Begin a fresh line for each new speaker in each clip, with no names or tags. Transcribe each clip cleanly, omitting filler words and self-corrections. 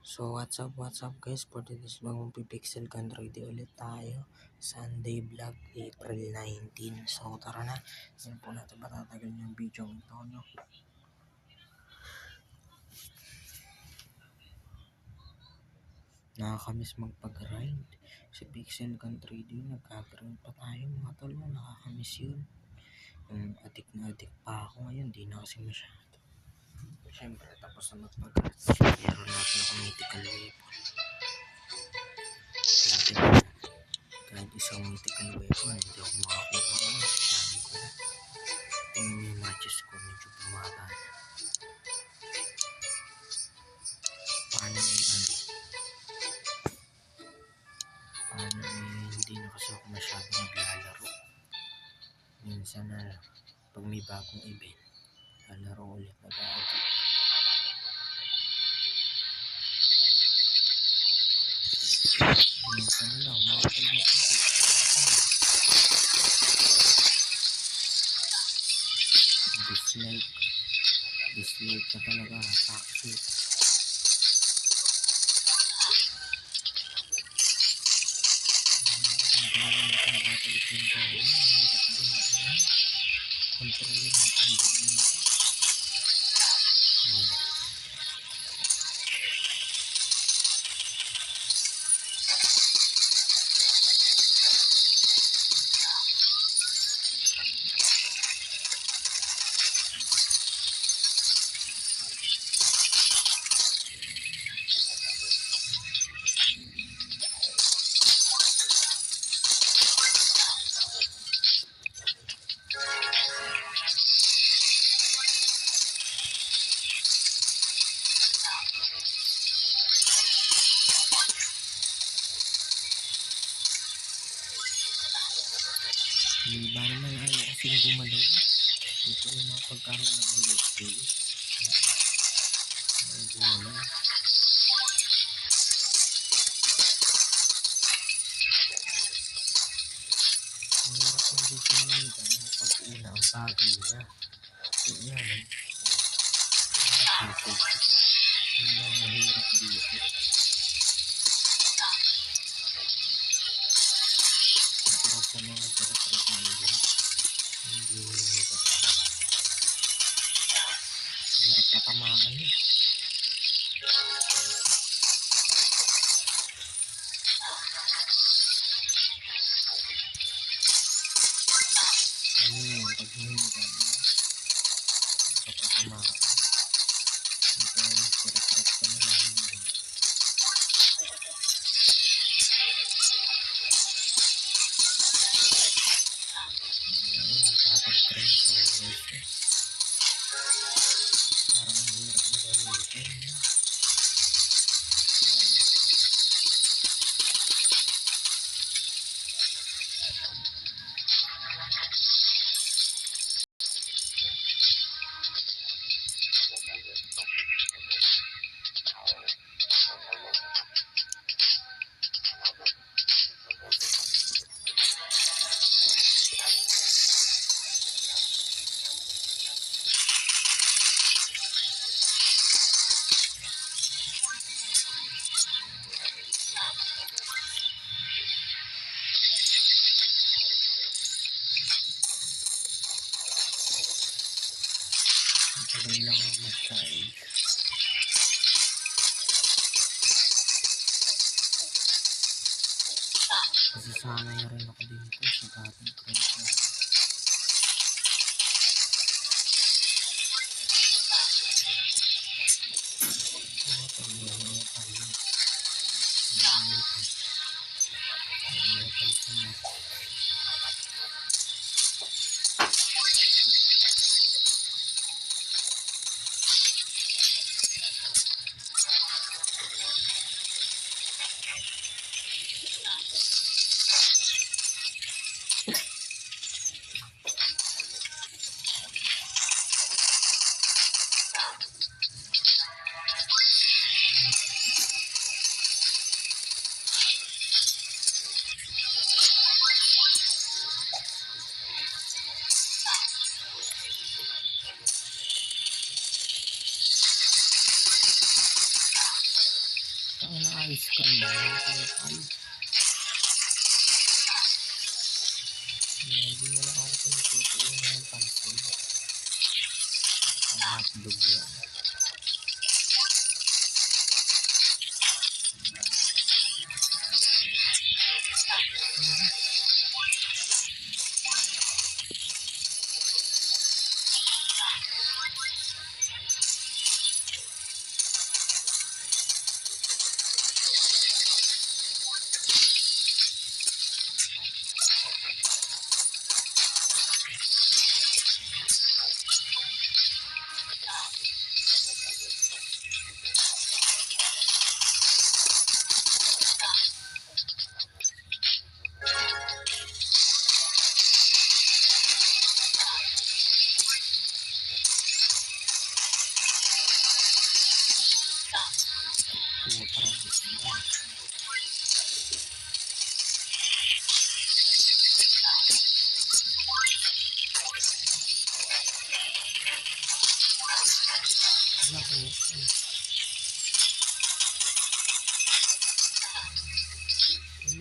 So what's up guys, for today's vlog magpipixel Android ulit tayo. Sunday vlog, April 19. So tara na, hindi po natin patatagal yung video ito, no? Nakakamiss magpag-grind. Si Pixel Country din, nagka-grind pa tayo mga tol, no? Nakakamiss yun. Yung adik pa ako ngayon, di na kasi masyado. Siyempre, tapos na magpag-grind. Meron natin ako mythical weapon. Kahit isang mythical weapon, hindi ako makakuha ko. Dami ko na. Tingin yung matches ko, medyo bumaba na. Paano hindi na kasi ako masyado naglalaro. Minsan na pag may bagong event, lalaro ulit, nag-a-addict. Minsan na lang, dislike na talaga, toxic. Kontrolin natin din. Diba naman ayaw kasing gumalaw. Ito yung mga pagkama ng ISP. Ayaw gumalaw. Ang hirap ng dito nyo pag-una ang bagay niya. So yan. Yung mga hirap dito. Pero sa mga direct na yun, hindi mo nito. Hirap patamaan eh. Pag hindi ka patamaan. Ito yung direct ka na lang. Tagal lang ang mag-try. Kasi sanay rin ako dito sa dating trend ko. ice cream. Ay, hindi mo na ako pinagtutuon ng pansin. Ang hotdog yan.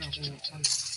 Naku,